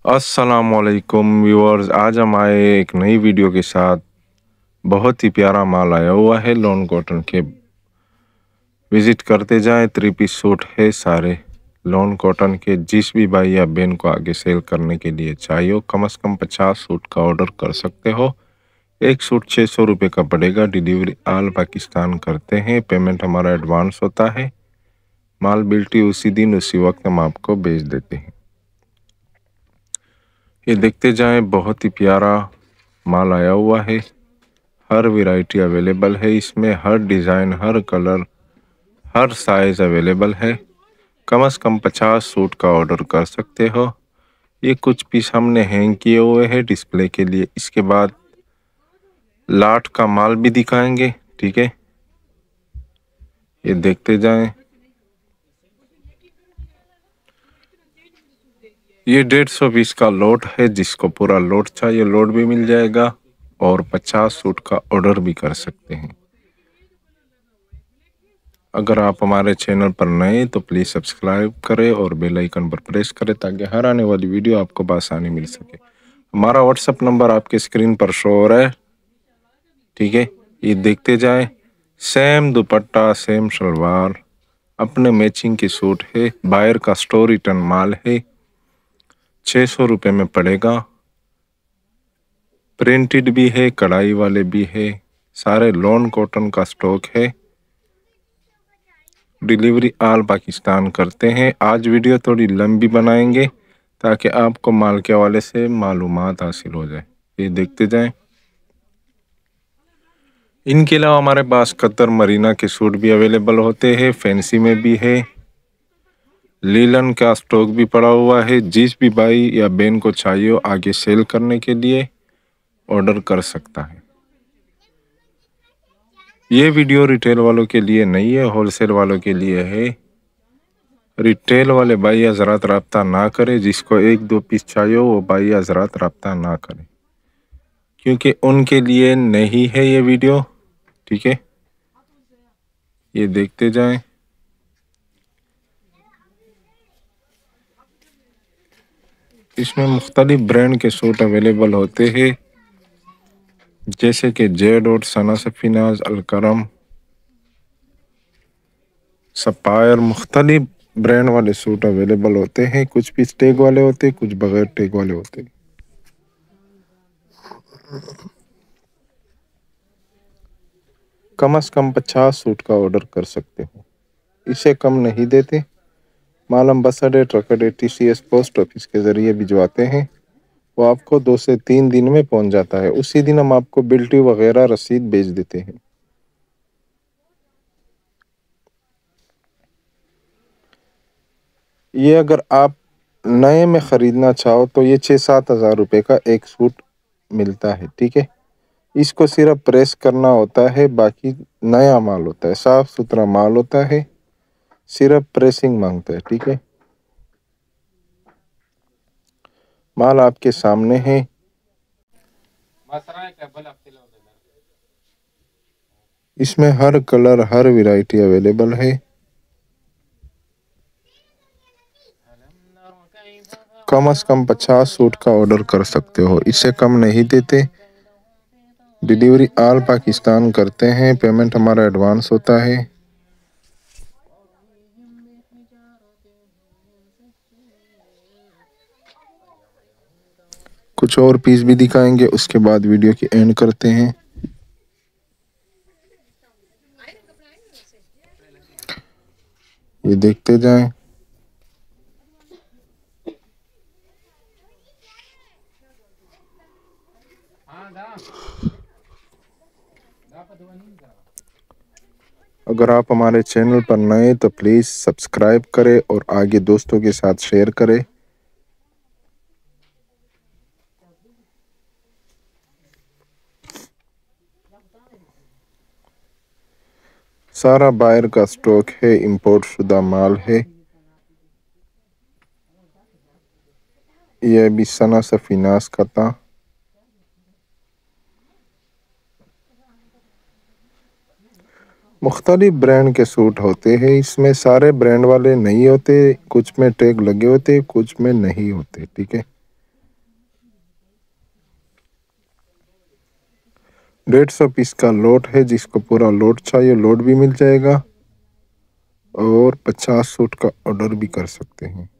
अस्सलामुअलैकुम व्यूअर्स, आज हम आए एक नई वीडियो के साथ। बहुत ही प्यारा माल आया हुआ है लॉन कॉटन के। विजिट करते जाएं। 3 पीस सूट है सारे लॉन कॉटन के। जिस भी भाई या बहन को आगे सेल करने के लिए चाहिए कम से कम 50 सूट का ऑर्डर कर सकते हो। एक सूट 600 रुपये का पड़ेगा। डिलीवरी ऑल पाकिस्तान करते हैं। पेमेंट हमारा एडवांस होता है। माल बिल्टी उसी दिन उसी वक्त हम आपको भेज देते हैं। ये देखते जाएं, बहुत ही प्यारा माल आया हुआ है। हर वैरायटी अवेलेबल है इसमें। हर डिज़ाइन, हर कलर, हर साइज़ अवेलेबल है। कम से कम 50 सूट का ऑर्डर कर सकते हो। ये कुछ पीस हमने हैंग किए हुए हैं डिस्प्ले के लिए। इसके बाद लाट का माल भी दिखाएंगे, ठीक है। ये देखते जाएं। ये 150 पीस का लोट है। जिसको पूरा लोट चाहिए लोट भी मिल जाएगा और 50 सूट का ऑर्डर भी कर सकते हैं। अगर आप हमारे चैनल पर नए तो प्लीज़ सब्सक्राइब करें और बेल आइकन पर प्रेस करें ताकि हर आने वाली वीडियो आपको बआसानी मिल सके। हमारा व्हाट्सअप नंबर आपके स्क्रीन पर शो हो रहा है, ठीक है। ये देखते जाएं। सेम दुपट्टा, सेम शलवार, अपने मैचिंग की सूट है। बायर का स्टोर रिटर्न माल है। 600 रुपये में पड़ेगा। प्रिंटेड भी है, कढ़ाई वाले भी है। सारे लॉन कॉटन का स्टॉक है। डिलीवरी ऑल पाकिस्तान करते हैं। आज वीडियो थोड़ी लंबी बनाएंगे ताकि आपको माल के हवाले से मालूमात हासिल हो जाए। ये देखते जाएं। इनके अलावा हमारे पास कतर मरीना के सूट भी अवेलेबल होते हैं। फैंसी में भी है। लीलन का स्टॉक भी पड़ा हुआ है। जिस भी भाई या बहन को चाहिए हो आगे सेल करने के लिए ऑर्डर कर सकता है। ये वीडियो रिटेल वालों के लिए नहीं है, होलसेल वालों के लिए है। रिटेल वाले भाई हजरात रब्ता ना करें। जिसको 1-2 पीस चाहिए वो भाई हजरात रब्ता ना करें, क्योंकि उनके लिए नहीं है ये वीडियो, ठीक है। ये देखते जाएं। इसमें मुख्तलिफ ब्रांड के सूट अवेलेबल होते हैं, जैसे कि जेड और सना सफीनाज, अलकरम, सपायर। मुख्तलिफ ब्रांड वाले सूट अवेलेबल होते हैं। कुछ पीस टैग वाले होते हैं, कुछ बगैर टैग वाले होते हैं। कम से कम 50 सूट का ऑर्डर कर सकते हो। इसे कम नहीं देते। माल हम बस अड्डे, ट्रक अड्डे, TCS, पोस्ट ऑफिस के ज़रिए भिजवाते हैं। वो आपको 2 से 3 दिन में पहुंच जाता है। उसी दिन हम आपको बिल्टी वगैरह रसीद भेज देते हैं। ये अगर आप नए में ख़रीदना चाहो तो ये 6-7 हज़ार रुपये का एक सूट मिलता है, ठीक है। इसको सिर्फ प्रेस करना होता है, बाकी नया माल होता है, साफ़ सुथरा माल होता है। सिर्फ प्रेसिंग मांगता है, ठीक है। माल आपके सामने है। इसमें हर कलर, हर वैरायटी अवेलेबल है। कम से कम 50 सूट का ऑर्डर कर सकते हो। इससे कम नहीं देते। डिलीवरी ऑल पाकिस्तान करते हैं। पेमेंट हमारा एडवांस होता है। कुछ और पीस भी दिखाएंगे, उसके बाद वीडियो की एंड करते हैं। ये देखते जाएं। अगर आप हमारे चैनल पर नए तो प्लीज़ सब्सक्राइब करें और आगे दोस्तों के साथ शेयर करें। सारा बायर का स्टॉक है। इंपोर्ट शुदा माल है। यह भी सना सफीनास का था। मुख्तलिफ ब्रांड के सूट होते हैं। इसमें सारे ब्रांड वाले नहीं होते। कुछ में टैग लगे होते, कुछ में नहीं होते, ठीक है। 150 पीस का लोट है। जिसको पूरा लोट चाहिए लोट भी मिल जाएगा और 50 सूट का ऑर्डर भी कर सकते हैं।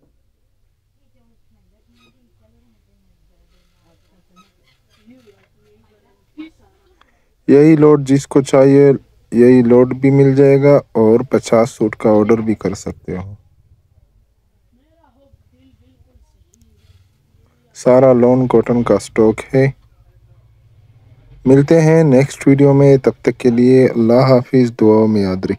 यही लोट जिसको चाहिए यही लोट भी मिल जाएगा और 50 सूट का ऑर्डर भी कर सकते हो। सारा लॉन कॉटन का स्टॉक है। मिलते हैं नेक्स्ट वीडियो में, तब तक के लिए अल्लाह हाफिज़। दुआ में याद रखिए।